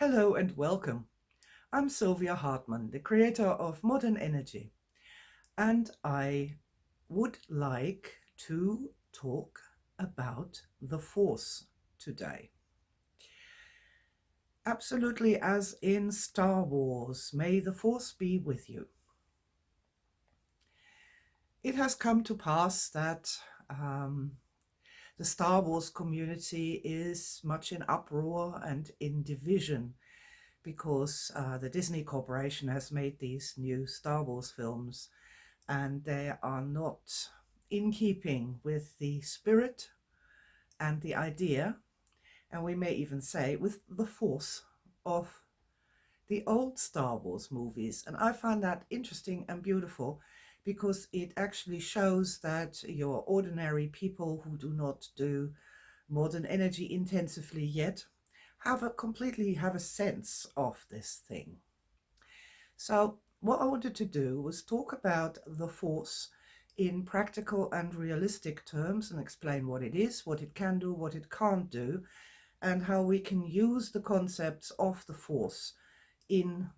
Hello and welcome. I'm Sylvia Hartmann, the creator of Modern Energy, and I would like to talk about the Force today. Absolutely, as in Star Wars, may the Force be with you. It has come to pass that the Star Wars community is much in uproar and in division because the Disney Corporation has made these new Star Wars films and they are not in keeping with the spirit and the idea, and we may even say with the force of the old Star Wars movies. And I find that interesting and beautiful because it actually shows that your ordinary people who do not do modern energy intensively yet have a sense of this thing. So what I wanted to do was talk about the force in practical and realistic terms and explain what it is, what it can do, what it can't do, and how we can use the concepts of the force in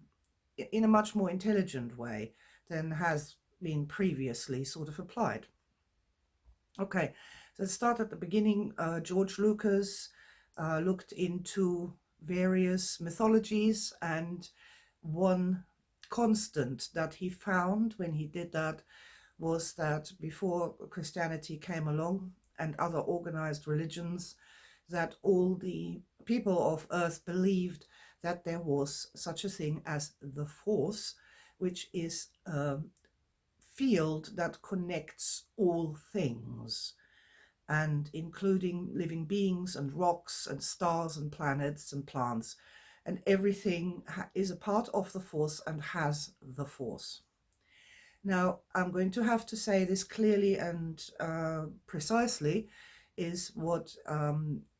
a much more intelligent way than has been previously sort of applied. Okay, so let's start at the beginning. George Lucas looked into various mythologies, and one constant that he found when he did that was that before Christianity came along and other organized religions, that all the people of earth believed that there was such a thing as the force, which is a field that connects all things, and including living beings and rocks and stars and planets and plants, and everything is a part of the force and has the force. Now, I'm going to have to say this clearly and precisely, is what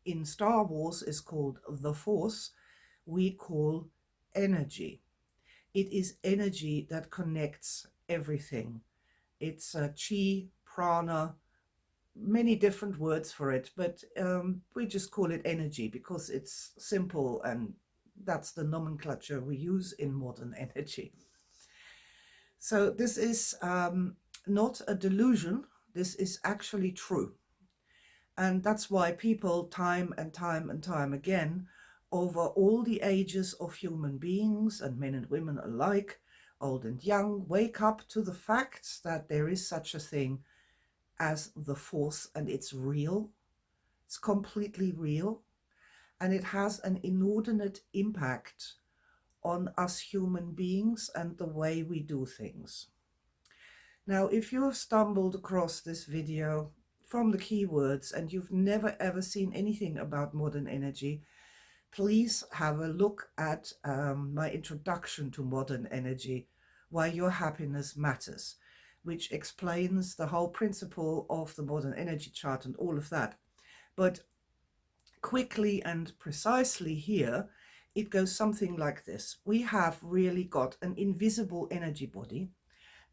in Star Wars is called the force, we call energy. It is energy that connects everything. It's chi, prana, many different words for it, but we just call it energy because it's simple and that's the nomenclature we use in modern energy. So this is not a delusion, this is actually true. And that's why people time and time and time again, over all the ages of human beings and men and women alike, old and young, wake up to the fact that there is such a thing as the force, and it's real. It's completely real, and it has an inordinate impact on us human beings and the way we do things. Now, if you have stumbled across this video from the keywords and you've never ever seen anything about modern energy, please have a look at my introduction to modern energy, Why Your Happiness Matters, which explains the whole principle of the modern energy chart and all of that. But quickly and precisely here, it goes something like this. We have really got an invisible energy body,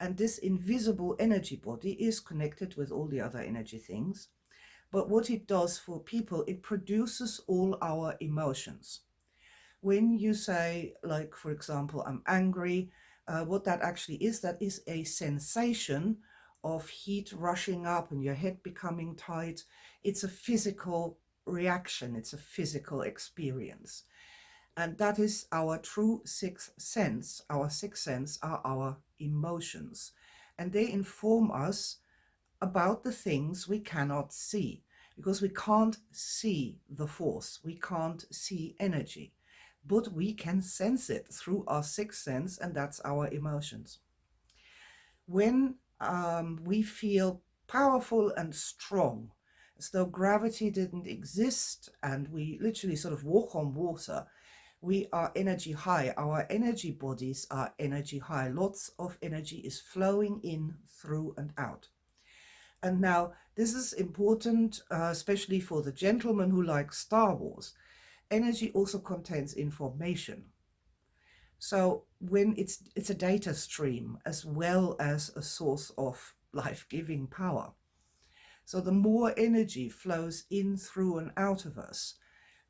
and this invisible energy body is connected with all the other energy things. But what it does for people, it produces all our emotions. When you say, like, for example, I'm angry, what that actually is, that is a sensation of heat rushing up and your head becoming tight. It's a physical reaction. It's a physical experience. And that is our true sixth sense. Our sixth sense are our emotions. And they inform us about the things we cannot see, because we can't see the force. We can't see energy, but we can sense it through our sixth sense, and that's our emotions. When we feel powerful and strong, as though gravity didn't exist and we literally sort of walk on water, we are energy high. Our energy bodies are energy high. Lots of energy is flowing in, through, and out. And now this is important, especially for the gentleman who likes Star Wars. Energy also contains information. So when it's a data stream as well as a source of life-giving power. So the more energy flows in, through, and out of us,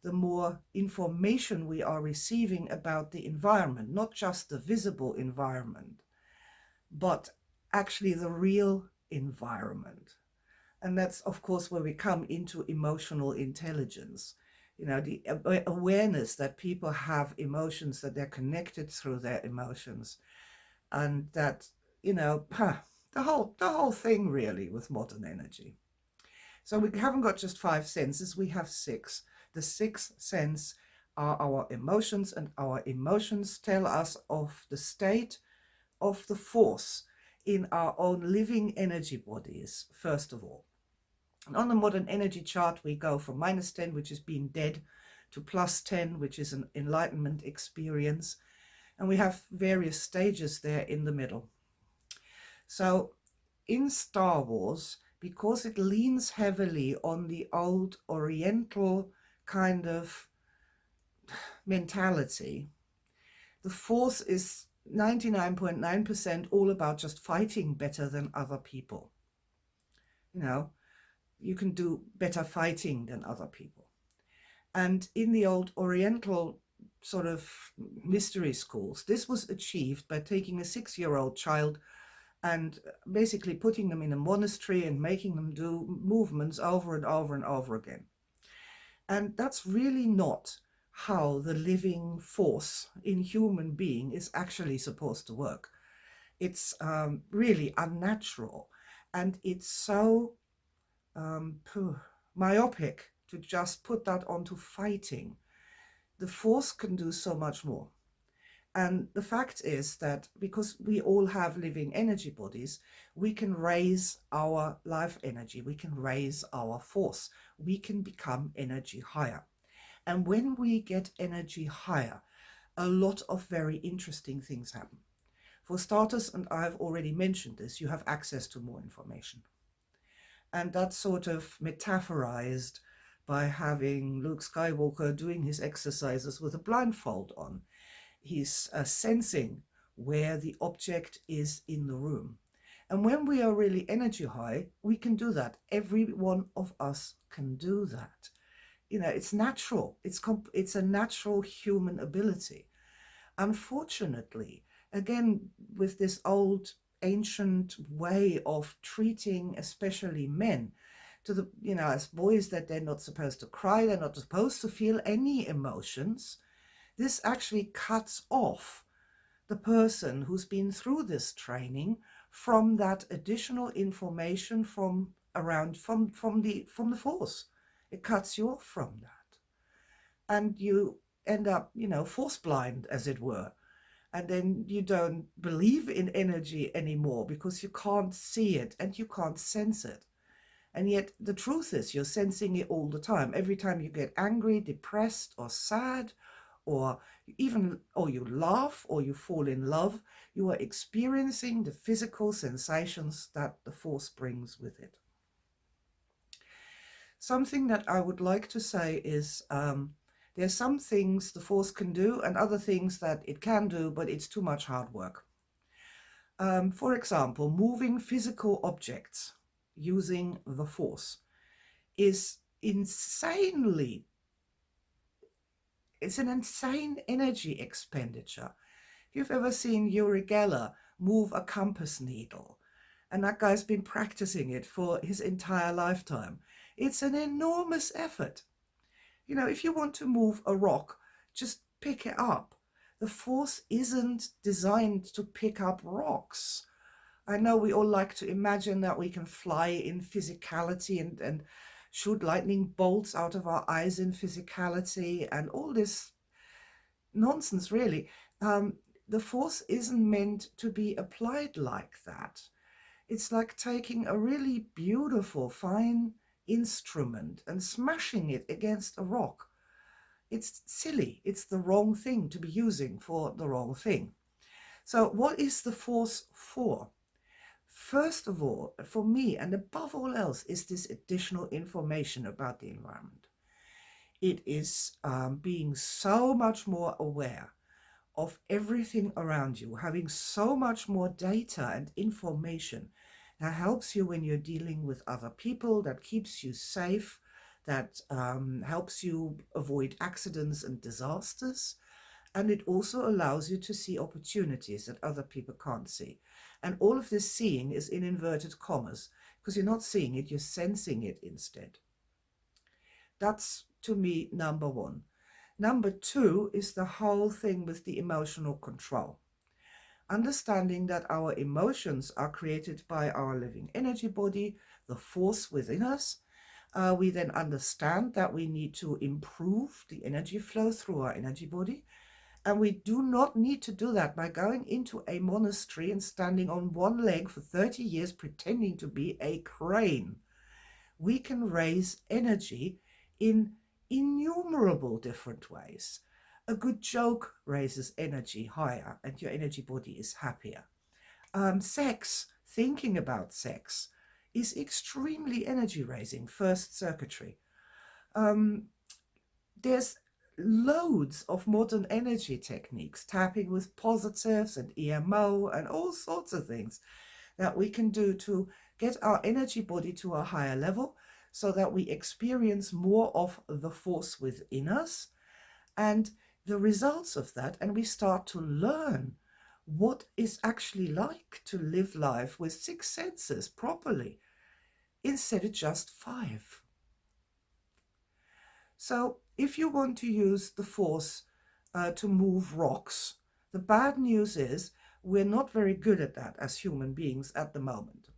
the more information we are receiving about the environment, not just the visible environment, but actually the real environment. And that's, of course, where we come into emotional intelligence. You know, the awareness that people have emotions, that they're connected through their emotions, and that, you know, the whole thing really with modern energy. So we haven't got just 5 senses, we have 6. The 6th sense are our emotions, and our emotions tell us of the state of the force in our own living energy bodies, first of all. And on the modern energy chart, we go from -10, which is being dead, to +10, which is an enlightenment experience. And we have various stages there in the middle. So in Star Wars, because it leans heavily on the old Oriental kind of mentality, the Force is 99.9% all about just fighting better than other people. You know, you can do better fighting than other people. And in the old Oriental sort of mystery schools, this was achieved by taking a 6-year-old child and basically putting them in a monastery and making them do movements over and over and over again. And that's really not how the living force in human being is actually supposed to work. It's really unnatural, and it's so myopic to just put that onto fighting. The force can do so much more. And the fact is that because we all have living energy bodies, we can raise our life energy, we can raise our force, we can become energy higher. And when we get energy higher, a lot of very interesting things happen. For starters, and I've already mentioned this, you have access to more information. And that's sort of metaphorized by having Luke Skywalker doing his exercises with a blindfold on. He's sensing where the object is in the room. And when we are really energy high, we can do that. Every one of us can do that. You know, it's natural. It's a natural human ability. Unfortunately, again, with this old ancient way of treating especially men to the, you know, as boys, that they're not supposed to cry, they're not supposed to feel any emotions. This actually cuts off the person who's been through this training from that additional information from the force. It cuts you off from that. And you end up, you know, force blind, as it were. And then you don't believe in energy anymore because you can't see it and you can't sense it. And yet the truth is you're sensing it all the time. Every time you get angry, depressed, or sad, or you laugh or you fall in love, you are experiencing the physical sensations that the force brings with it. Something that I would like to say is there's some things the force can do and other things that it can do, but it's too much hard work. For example, moving physical objects using the force is insanely, it's an insane energy expenditure. If you've ever seen Uri Geller move a compass needle, and that guy's been practicing it for his entire lifetime, it's an enormous effort. You know, if you want to move a rock, just pick it up. The force isn't designed to pick up rocks. I know we all like to imagine that we can fly in physicality and shoot lightning bolts out of our eyes in physicality and all this nonsense, really. The force isn't meant to be applied like that. It's like taking a really beautiful, fine instrument and smashing it against a rock. It's silly. It's the wrong thing to be using for the wrong thing. So what is the force for? First of all, for me, and above all else, is this additional information about the environment. It is being so much more aware of everything around you, having so much more data and information that helps you when you're dealing with other people, that keeps you safe, that helps you avoid accidents and disasters. And it also allows you to see opportunities that other people can't see. And all of this seeing is in inverted commas, because you're not seeing it, you're sensing it instead. That's, to me, number one. Number two is the whole thing with the emotional control. Understanding that our emotions are created by our living energy body, the force within us. We then understand that we need to improve the energy flow through our energy body. And we do not need to do that by going into a monastery and standing on one leg for 30 years pretending to be a crane. We can raise energy in innumerable different ways. A good joke raises energy higher and your energy body is happier. Sex, thinking about sex, is extremely energy raising, first circuitry. There's loads of modern energy techniques, tapping with positives and EMO and all sorts of things that we can do to get our energy body to a higher level so that we experience more of the force within us and the results of that, and we start to learn what is actually like to live life with 6 senses properly instead of just 5. So if you want to use the force to move rocks, the bad news is we're not very good at that as human beings at the moment.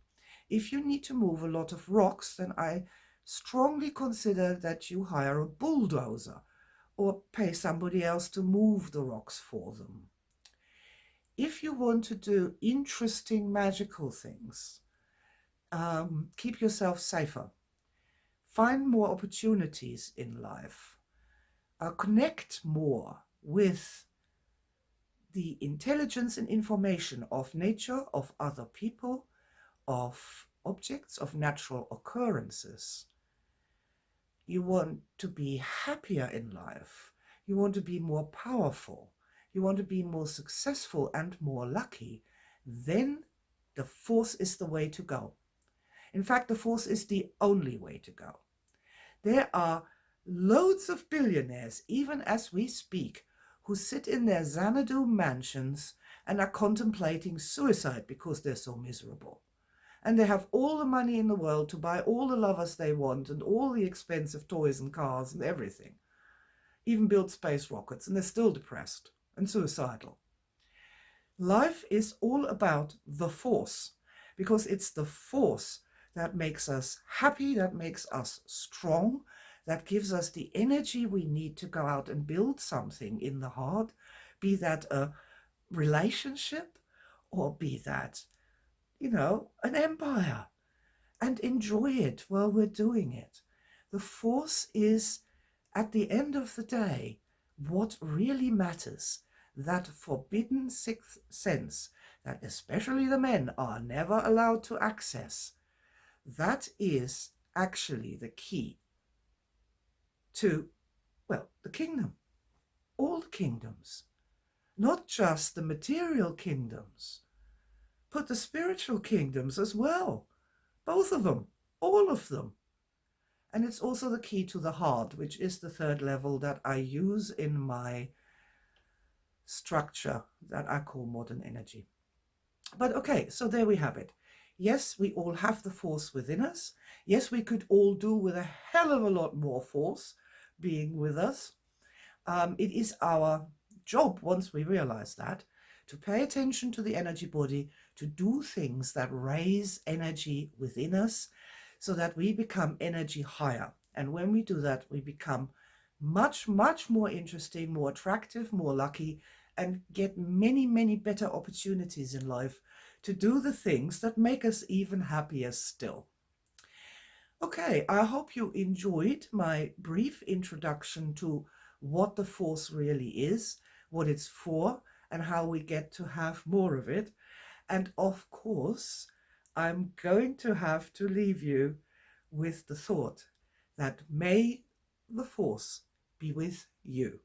If you need to move a lot of rocks, then I strongly consider that you hire a bulldozer or pay somebody else to move the rocks for them. If you want to do interesting magical things, keep yourself safer. Find more opportunities in life. Connect more with the intelligence and information of nature, of other people, of objects, of natural occurrences. You want to be happier in life. You want to be more powerful. You want to be more successful and more lucky. Then the force is the way to go. In fact, the force is the only way to go. There are loads of billionaires, even as we speak, who sit in their Xanadu mansions and are contemplating suicide because they're so miserable. And they have all the money in the world to buy all the lovers they want and all the expensive toys and cars and everything. Even build space rockets, and they're still depressed and suicidal. Life is all about the force, because it's the force that makes us happy, that makes us strong, that gives us the energy we need to go out and build something in the heart, be that a relationship or be that, an empire, and enjoy it while we're doing it. The force is, at the end of the day, what really matters. That forbidden 6th sense that especially the men are never allowed to access. That is actually the key to, the kingdom. All kingdoms. Not just the material kingdoms, but the spiritual kingdoms as well. Both of them. All of them. And it's also the key to the heart, which is the 3rd level that I use in my structure that I call modern energy. But okay, so there we have it. Yes, we all have the force within us. Yes, we could all do with a hell of a lot more force being with us. It is our job, once we realize that, to pay attention to the energy body, to do things that raise energy within us so that we become energy higher. And when we do that, we become much, much more interesting, more attractive, more lucky, and get many, many better opportunities in life to do the things that make us even happier still. Okay, I hope you enjoyed my brief introduction to what the force really is, what it's for, and how we get to have more of it. And of course, I'm going to have to leave you with the thought that may the force be with you.